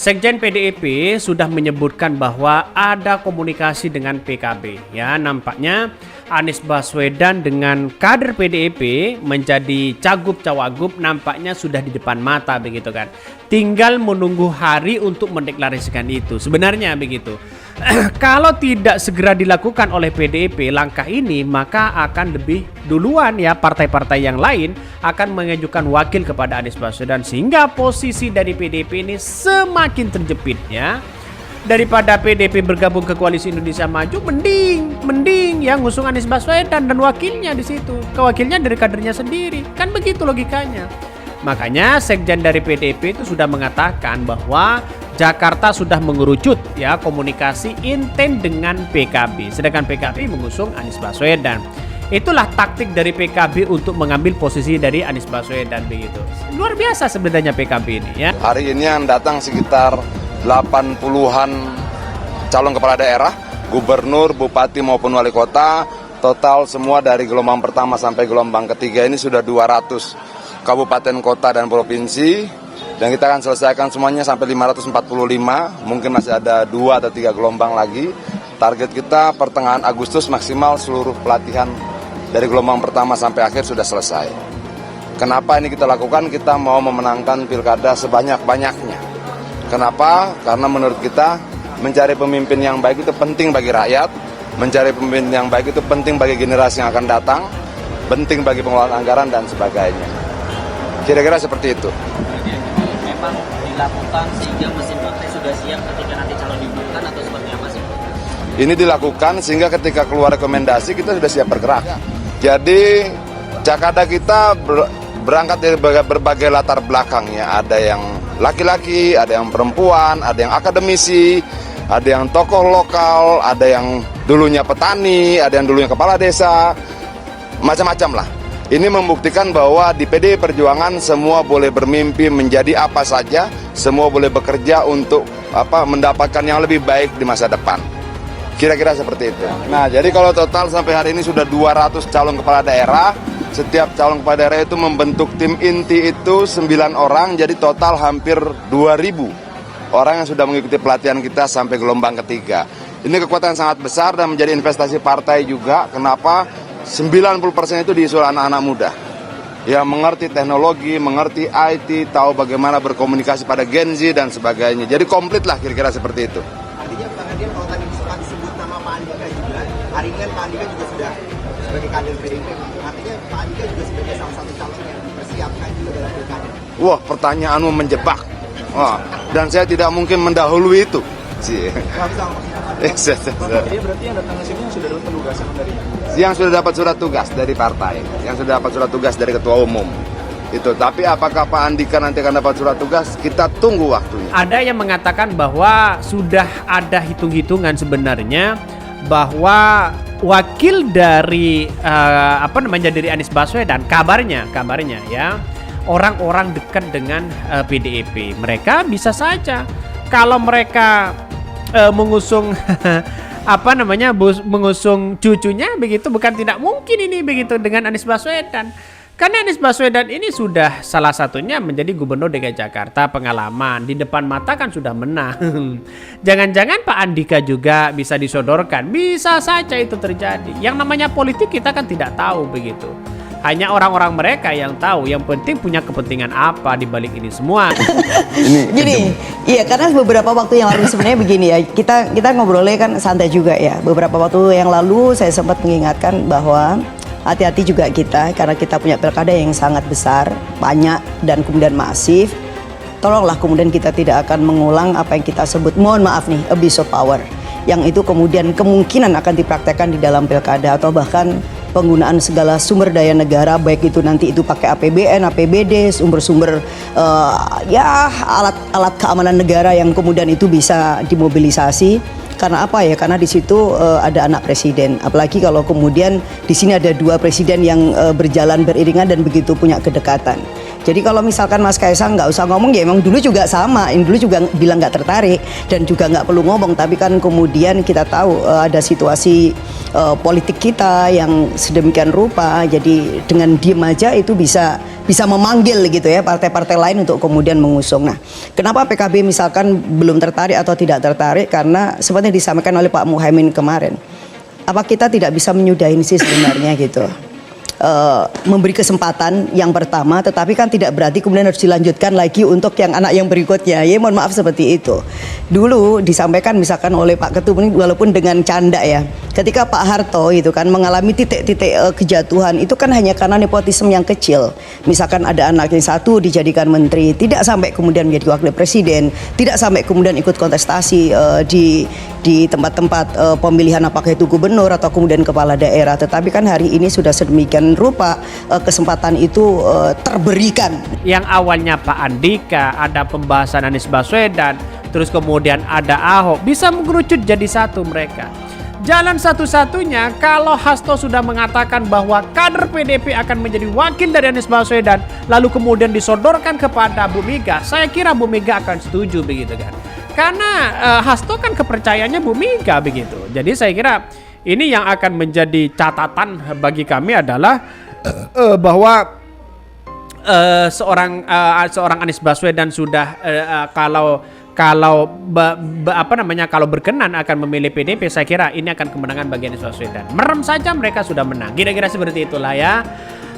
Sekjen PDIP sudah menyebutkan bahwa ada komunikasi dengan PKB. Ya, nampaknya Anies Baswedan dengan kader PDIP menjadi cagup-cawagup nampaknya sudah di depan mata begitu kan. Tinggal menunggu hari untuk mendeklarasikan itu. Sebenarnya begitu. Kalau tidak segera dilakukan oleh PDIP langkah ini, maka akan lebih duluan ya partai-partai yang lain akan mengajukan wakil kepada Anies Baswedan sehingga posisi dari PDIP ini semakin terjepit ya. Daripada PDIP bergabung ke Koalisi Indonesia Maju, mending yang ngusung Anies Baswedan dan wakilnya di situ. Wakilnya dari kadernya sendiri. Kan begitu logikanya. Makanya sekjen dari PDIP itu sudah mengatakan bahwa Jakarta sudah mengerucut ya komunikasi intent dengan PKB. Sedangkan PKB mengusung Anies Baswedan. Itulah taktik dari PKB untuk mengambil posisi dari Anies Baswedan begitu. Luar biasa sebenarnya PKB ini ya. Hari ini yang datang sekitar 80-an calon kepala daerah, gubernur, bupati maupun wali kota. Total semua dari gelombang pertama sampai gelombang ketiga ini sudah 200 kabupaten, kota, dan provinsi. Dan kita akan selesaikan semuanya sampai 545, mungkin masih ada 2 atau 3 gelombang lagi. Target kita pertengahan Agustus maksimal seluruh pelatihan dari gelombang pertama sampai akhir sudah selesai. Kenapa ini kita lakukan? Kita mau memenangkan pilkada sebanyak-banyaknya. Kenapa? Karena menurut kita mencari pemimpin yang baik itu penting bagi rakyat, mencari pemimpin yang baik itu penting bagi generasi yang akan datang, penting bagi pengelolaan anggaran dan sebagainya. Kira-kira seperti itu. Memang dilakukan sehingga mesin partai sudah siap ketika nanti calon diumumkan atau seperti apa sih? Ini dilakukan sehingga ketika keluar rekomendasi kita sudah siap bergerak. Jadi Jakada kita berangkat dari berbagai latar belakang ya. Ada yang laki-laki, ada yang perempuan, ada yang akademisi, ada yang tokoh lokal, ada yang dulunya petani, ada yang dulunya kepala desa, macam-macam lah. Ini membuktikan bahwa di PDI Perjuangan semua boleh bermimpi menjadi apa saja, semua boleh bekerja untuk mendapatkan yang lebih baik di masa depan. Kira-kira seperti itu. Nah, jadi kalau total sampai hari ini sudah 200 calon kepala daerah. Setiap calon kepala daerah itu membentuk tim inti itu 9 orang, jadi total hampir 2.000 orang yang sudah mengikuti pelatihan kita sampai gelombang ketiga. Ini kekuatan sangat besar dan menjadi investasi partai juga. Kenapa? 90% itu diisi oleh anak-anak muda. Ya, mengerti teknologi, mengerti IT, tahu bagaimana berkomunikasi pada Gen Z dan sebagainya. Jadi komplit lah kira-kira seperti itu. Artinya Pak kalau tadi disebut nama Pak Andika juga, hari ini kan Pak Andika juga sudah sebagai kader PDIP. Artinya Pak Andika juga sebagai salah satu calon yang dipersiapkan juga dalam pilkada. Wah, pertanyaanmu menjebak. Wah, dan saya tidak mungkin mendahului itu. Jadi berarti yang datang ke sini sudah dapat penugasan dari yang sudah dapat surat tugas dari partai, yang sudah dapat surat tugas dari ketua umum. Itu. Tapi apakah Pak Andika nanti akan dapat surat tugas? Kita tunggu waktunya. Ada yang mengatakan bahwa sudah ada hitung-hitungan sebenarnya bahwa wakil dari dari Anies Baswedan kabarnya ya orang-orang dekat dengan PDIP. Mereka bisa saja kalau mereka mengusung mengusung cucunya begitu, bukan tidak mungkin ini begitu dengan Anies Baswedan. Karena Anies Baswedan ini sudah salah satunya menjadi gubernur DKI Jakarta, pengalaman di depan mata kan sudah menang. Jangan-jangan Pak Andika juga bisa disodorkan, bisa saja itu terjadi. Yang namanya politik kita kan tidak tahu begitu. Hanya orang-orang mereka yang tahu, yang penting punya kepentingan apa di balik ini semua. Gini, iya karena beberapa waktu yang lalu sebenarnya begini ya, kita ngobrolnya kan santai juga ya. Beberapa waktu yang lalu saya sempat mengingatkan bahwa hati-hati juga kita, karena kita punya pilkada yang sangat besar, banyak dan kemudian masif. Tolonglah kemudian kita tidak akan mengulang apa yang kita sebut, mohon maaf nih, abuse of power. Yang itu kemudian kemungkinan akan dipraktekkan di dalam pilkada atau bahkan penggunaan segala sumber daya negara, baik itu nanti itu pakai APBN, APBD, sumber-sumber alat keamanan negara yang kemudian itu bisa dimobilisasi. Karena apa ya? Karena di situ ada anak presiden. Apalagi kalau kemudian di sini ada 2 presiden yang berjalan beriringan dan begitu punya kedekatan. Jadi kalau misalkan Mas Kaisang nggak usah ngomong, ya emang dulu juga sama, ini dulu juga bilang nggak tertarik dan juga nggak perlu ngomong, tapi kan kemudian kita tahu ada situasi politik kita yang sedemikian rupa, jadi dengan diem aja itu bisa bisa memanggil gitu ya partai-partai lain untuk kemudian mengusung. Nah, kenapa PKB misalkan belum tertarik atau tidak tertarik? Karena seperti yang disampaikan oleh Pak Muhaimin kemarin, apa kita tidak bisa menyudahin sih sebenarnya gitu. Memberi kesempatan yang pertama, tetapi kan tidak berarti kemudian harus dilanjutkan lagi untuk yang anak yang berikutnya. Ya mohon maaf seperti itu. Dulu disampaikan misalkan oleh Pak Ketum ini walaupun dengan canda ya, ketika Pak Harto itu kan mengalami titik-titik kejatuhan itu kan hanya karena nepotisme yang kecil. Misalkan ada anak yang satu dijadikan menteri, tidak sampai kemudian menjadi wakil presiden, tidak sampai kemudian ikut kontestasi di tempat-tempat pemilihan apakah itu gubernur atau kemudian kepala daerah. Tetapi kan hari ini sudah sedemikian rupa kesempatan itu terberikan. Yang awalnya Pak Andika, ada pembahasan Anies Baswedan, terus kemudian ada Ahok, bisa mengerucut jadi satu mereka. Jalan satu-satunya kalau Hasto sudah mengatakan bahwa kader PDIP akan menjadi wakil dari Anies Baswedan, lalu kemudian disodorkan kepada Bu Mega, saya kira Bu Mega akan setuju begitu kan. Karena Hasto kan kepercayaannya Bu Mega begitu. Jadi saya kira ini yang akan menjadi catatan bagi kami adalah bahwa seorang Anies Baswedan sudah kalau berkenan akan memilih PDIP, saya kira ini akan kemenangan bagi Anies Baswedan. Merem saja mereka sudah menang. Kira-kira seperti itulah ya.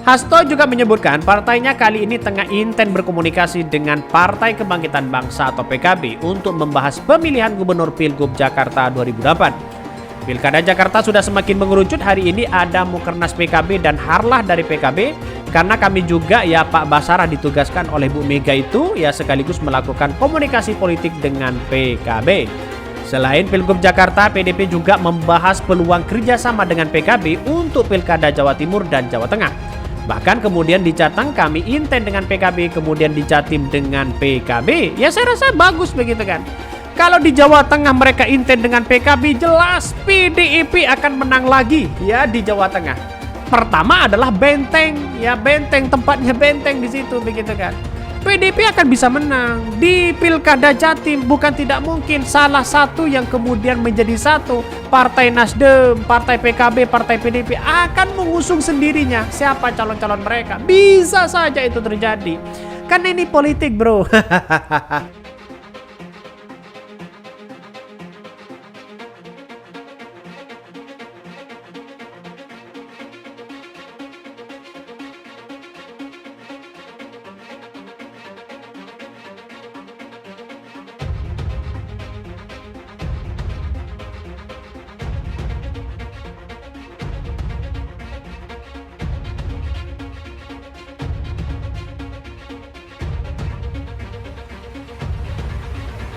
Hasto juga menyebutkan partainya kali ini tengah intens berkomunikasi dengan Partai Kebangkitan Bangsa atau PKB untuk membahas pemilihan Gubernur Pilgub Jakarta 2008. Pilkada Jakarta sudah semakin mengerucut. Hari ini ada Mukernas PKB dan Harlah dari PKB. Karena kami juga ya Pak Basarah ditugaskan oleh Bu Mega itu ya sekaligus melakukan komunikasi politik dengan PKB. Selain Pilgub Jakarta, PDIP juga membahas peluang kerjasama dengan PKB untuk Pilkada Jawa Timur dan Jawa Tengah. Bahkan kemudian di Jateng kami intens dengan PKB, kemudian di Jatim dengan PKB. Ya saya rasa bagus begitu kan. Kalau di Jawa Tengah mereka intens dengan PKB, jelas PDIP akan menang lagi ya di Jawa Tengah. Pertama adalah Benteng, ya Benteng, tempatnya Benteng di situ begitu kan. PDIP akan bisa menang di Pilkada Jatim. Bukan tidak mungkin salah satu yang kemudian menjadi satu, Partai Nasdem, Partai PKB, Partai PDIP akan mengusung sendirinya siapa calon-calon mereka. Bisa saja itu terjadi. Kan ini politik bro.